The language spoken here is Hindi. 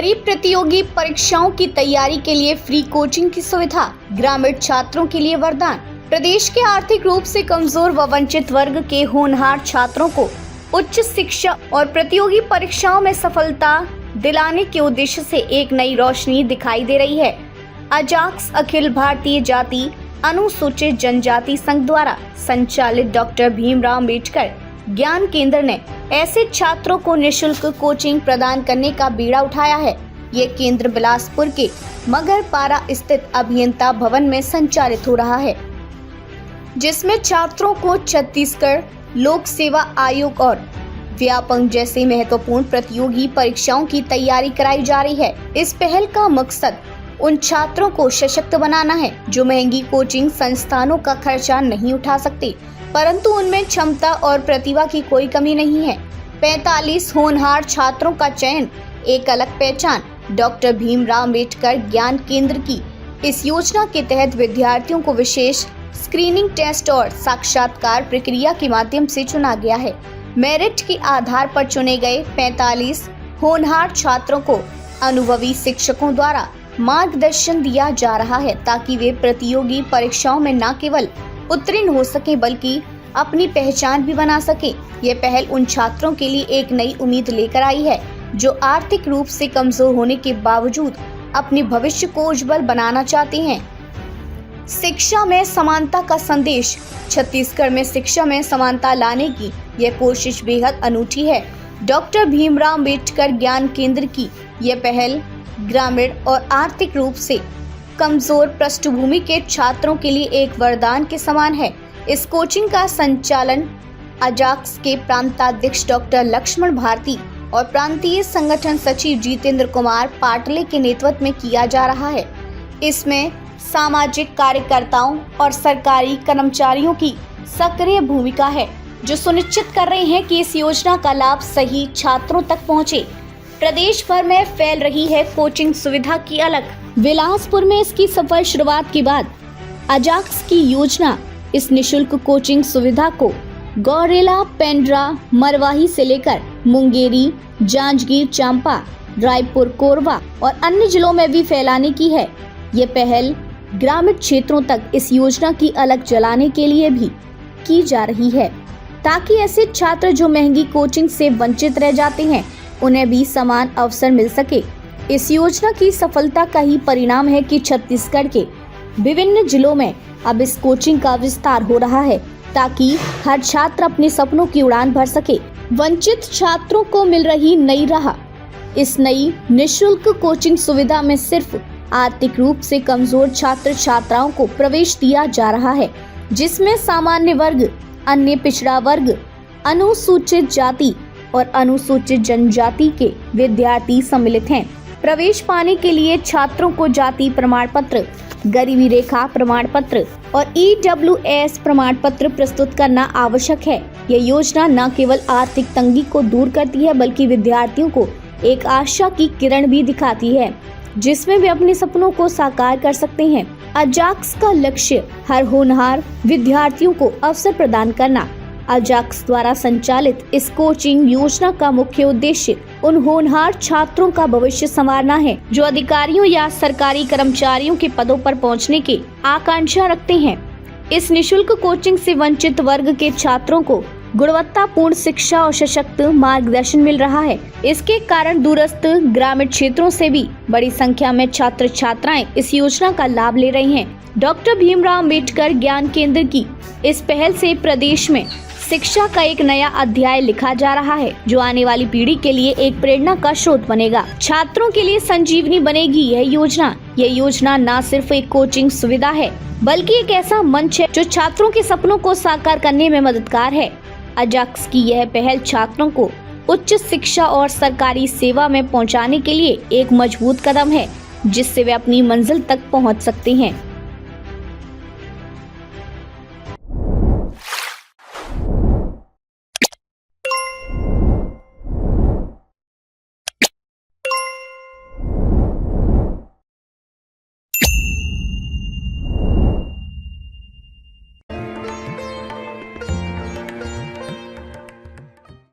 गरीब प्रतियोगी परीक्षाओं की तैयारी के लिए फ्री कोचिंग की सुविधा, ग्रामीण छात्रों के लिए वरदान। प्रदेश के आर्थिक रूप से कमजोर व वंचित वर्ग के होनहार छात्रों को उच्च शिक्षा और प्रतियोगी परीक्षाओं में सफलता दिलाने के उद्देश्य से एक नई रोशनी दिखाई दे रही है। अजाक्स अखिल भारतीय जाति अनुसूचित जनजाति संघ द्वारा संचालित डॉक्टर भीमराव अंबेडकर ज्ञान केंद्र ने ऐसे छात्रों को निःशुल्क कोचिंग प्रदान करने का बीड़ा उठाया है। ये केंद्र बिलासपुर के मगरपारा स्थित अभियंता भवन में संचालित हो रहा है, जिसमें छात्रों को छत्तीसगढ़ लोक सेवा आयोग और व्यापक जैसे महत्वपूर्ण प्रतियोगी परीक्षाओं की तैयारी कराई जा रही है। इस पहल का मकसद उन छात्रों को सशक्त बनाना है जो महंगी कोचिंग संस्थानों का खर्चा नहीं उठा सकते, परंतु उनमें क्षमता और प्रतिभा की कोई कमी नहीं है। 45 होनहार छात्रों का चयन, एक अलग पहचान। डॉक्टर भीमराव अंबेडकर ज्ञान केंद्र की इस योजना के तहत विद्यार्थियों को विशेष स्क्रीनिंग टेस्ट और साक्षात्कार प्रक्रिया के माध्यम से चुना गया है। मेरिट के आधार पर चुने गए 45 होनहार छात्रों को अनुभवी शिक्षकों द्वारा मार्गदर्शन दिया जा रहा है ताकि वे प्रतियोगी परीक्षाओं में न केवल उत्तीर्ण हो सके बल्कि अपनी पहचान भी बना सके। ये पहल उन छात्रों के लिए एक नई उम्मीद लेकर आई है जो आर्थिक रूप से कमजोर होने के बावजूद अपने भविष्य को उज्जवल बनाना चाहते हैं। शिक्षा में समानता का संदेश। छत्तीसगढ़ में शिक्षा में समानता लाने की यह कोशिश बेहद अनूठी है। डॉक्टर भीमराव अंबेडकर ज्ञान केंद्र की यह पहल ग्रामीण और आर्थिक रूप से कमजोर पृष्ठभूमि के छात्रों के लिए एक वरदान के समान है। इस कोचिंग का संचालन अजाक्स के प्रांताध्यक्ष डॉक्टर लक्ष्मण भारती और प्रांतीय संगठन सचिव जितेंद्र कुमार पाटले के नेतृत्व में किया जा रहा है। इसमें सामाजिक कार्यकर्ताओं और सरकारी कर्मचारियों की सक्रिय भूमिका है जो सुनिश्चित कर रहे हैं कि इस योजना का लाभ सही छात्रों तक पहुंचे। प्रदेश भर में फैल रही है कोचिंग सुविधा की अलग। बिलासपुर में इसकी सफल शुरुआत के बाद अजाक्स की योजना इस निःशुल्क कोचिंग सुविधा को गौरेला, पेंड्रा, मरवाही से लेकर मुंगेरी, जांजगीर चांपा, रायपुर, कोरबा और अन्य जिलों में भी फैलाने की है। ये पहल ग्रामीण क्षेत्रों तक इस योजना की अलग जलाने के लिए भी की जा रही है ताकि ऐसे छात्र जो महंगी कोचिंग से वंचित रह जाते हैं उन्हें भी समान अवसर मिल सके। इस योजना की सफलता का ही परिणाम है कि छत्तीसगढ़ के विभिन्न जिलों में अब इस कोचिंग का विस्तार हो रहा है ताकि हर छात्र अपने सपनों की उड़ान भर सके। वंचित छात्रों को मिल रही नई राह। इस नई निःशुल्क कोचिंग सुविधा में सिर्फ आर्थिक रूप से कमजोर छात्र छात्राओं को प्रवेश दिया जा रहा है, जिसमें सामान्य वर्ग, अन्य पिछड़ा वर्ग, अनुसूचित जाति और अनुसूचित जनजाति के विद्यार्थी सम्मिलित हैं। प्रवेश पाने के लिए छात्रों को जाति प्रमाण पत्र, गरीबी रेखा प्रमाण पत्र और EWS प्रमाण पत्र प्रस्तुत करना आवश्यक है। यह योजना न केवल आर्थिक तंगी को दूर करती है बल्कि विद्यार्थियों को एक आशा की किरण भी दिखाती है जिसमें वे अपने सपनों को साकार कर सकते हैं। अजाक्स का लक्ष्य हर होनहार विद्यार्थियों को अवसर प्रदान करना। अजाक्स द्वारा संचालित इस कोचिंग योजना का मुख्य उद्देश्य उन होनहार छात्रों का भविष्य संवारना है जो अधिकारियों या सरकारी कर्मचारियों के पदों पर पहुंचने की आकांक्षा रखते हैं। इस निःशुल्क कोचिंग से वंचित वर्ग के छात्रों को गुणवत्तापूर्ण शिक्षा और सशक्त मार्गदर्शन मिल रहा है। इसके कारण दूरस्थ ग्रामीण क्षेत्रों से भी बड़ी संख्या में छात्र छात्राएं इस योजना का लाभ ले रहे हैं। डॉक्टर भीमराव अंबेडकर ज्ञान केंद्र की इस पहल से प्रदेश में शिक्षा का एक नया अध्याय लिखा जा रहा है जो आने वाली पीढ़ी के लिए एक प्रेरणा का स्रोत बनेगा। छात्रों के लिए संजीवनी बनेगी यह योजना। यह योजना न सिर्फ एक कोचिंग सुविधा है बल्कि एक ऐसा मंच है जो छात्रों के सपनों को साकार करने में मददगार है। अजाक्स की यह पहल छात्रों को उच्च शिक्षा और सरकारी सेवा में पहुंचाने के लिए एक मजबूत कदम है जिससे वे अपनी मंजिल तक पहुंच सकते हैं।